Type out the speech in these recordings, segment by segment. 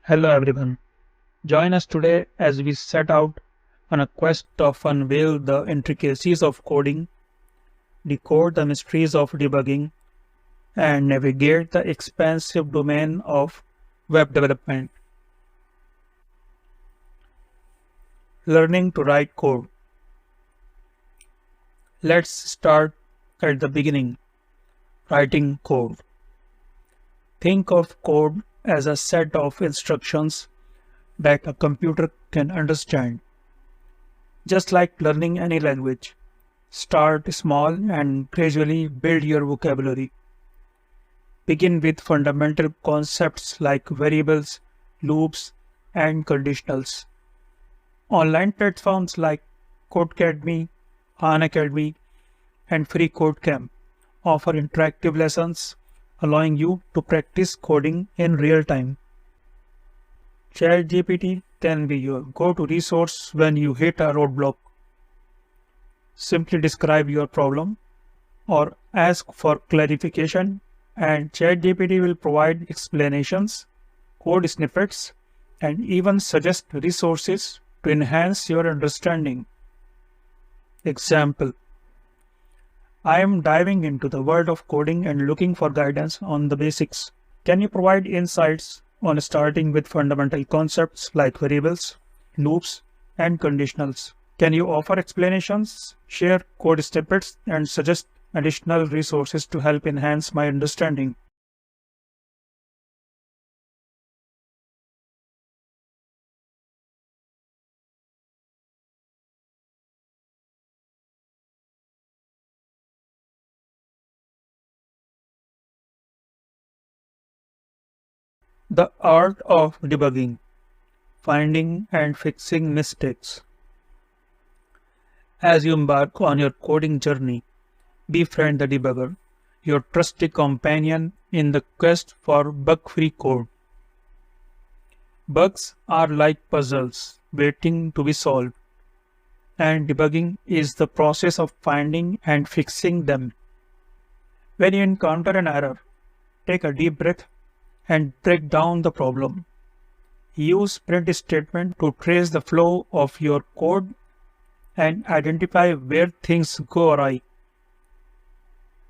Hello everyone. Join us today as we set out on a quest to unveil the intricacies of coding, decode the mysteries of debugging, and navigate the expansive domain of web development. Learning to write code. Let's start at the beginning. Writing code. Think of code as a set of instructions that a computer can understand. Just like learning any language, start small and gradually build your vocabulary. Begin with fundamental concepts like variables, loops, and conditionals. Online platforms like Codecademy, Khan Academy, and Free Code Camp offer interactive lessons allowing you to practice coding in real time. ChatGPT can be your go-to resource when you hit a roadblock. Simply describe your problem or ask for clarification, and ChatGPT will provide explanations, code snippets, and even suggest resources to enhance your understanding. Example: I am diving into the world of coding and looking for guidance on the basics. Can you provide insights on starting with fundamental concepts like variables, loops, and conditionals? Can you offer explanations, share code snippets, and suggest additional resources to help enhance my understanding? The art of debugging, finding and fixing mistakes. As you embark on your coding journey, befriend the debugger, your trusty companion in the quest for bug-free code. Bugs are like puzzles waiting to be solved, and debugging is the process of finding and fixing them. When you encounter an error, take a deep breath and break down the problem. Use print statement to trace the flow of your code and identify where things go awry.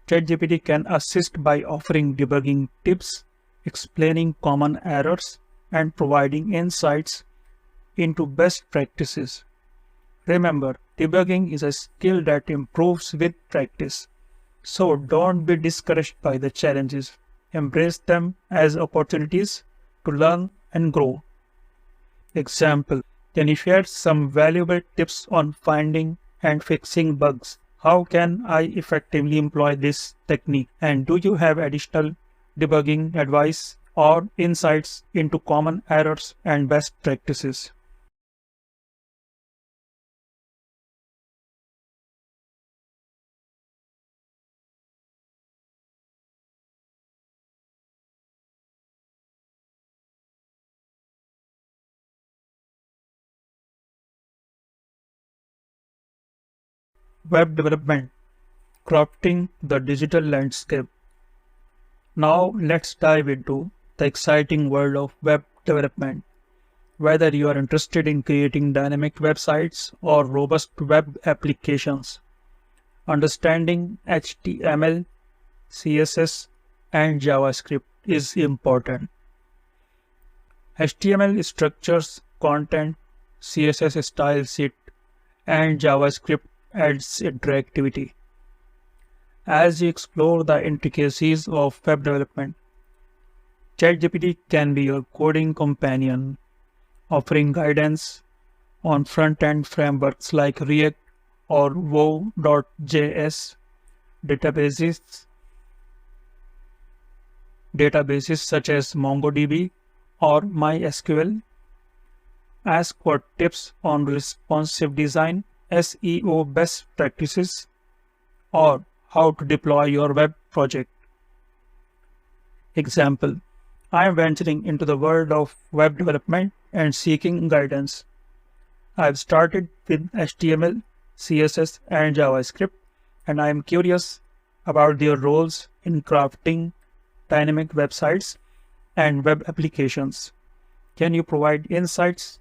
ChatGPT can assist by offering debugging tips, explaining common errors, and providing insights into best practices. Remember, debugging is a skill that improves with practice, so don't be discouraged by the challenges. Embrace them as opportunities to learn and grow. Example: can you share some valuable tips on finding and fixing bugs? How can I effectively employ this technique? And do you have additional debugging advice or insights into common errors and best practices? Web development, crafting the digital landscape. Now let's dive into the exciting world of web development. Whether you are interested in creating dynamic websites or robust web applications, understanding HTML, CSS, and JavaScript is important. HTML structures content, CSS styles it, and JavaScript adds interactivity. As you explore the intricacies of web development, ChatGPT can be your coding companion, offering guidance on front-end frameworks like React or Vue.js, databases, databases such as MongoDB or MySQL. Ask for tips on responsive design, SEO best practices, or how to deploy your web project. Example: I am venturing into the world of web development and seeking guidance. I've started with HTML, CSS, and JavaScript, and I am curious about their roles in crafting dynamic websites and web applications. Can you provide insights?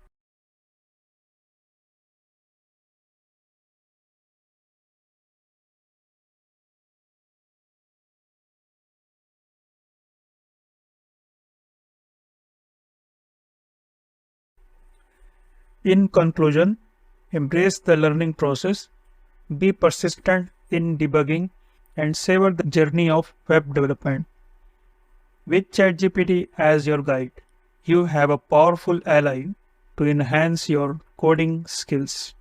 In conclusion, embrace the learning process, be persistent in debugging, and savor the journey of web development. With ChatGPT as your guide, you have a powerful ally to enhance your coding skills.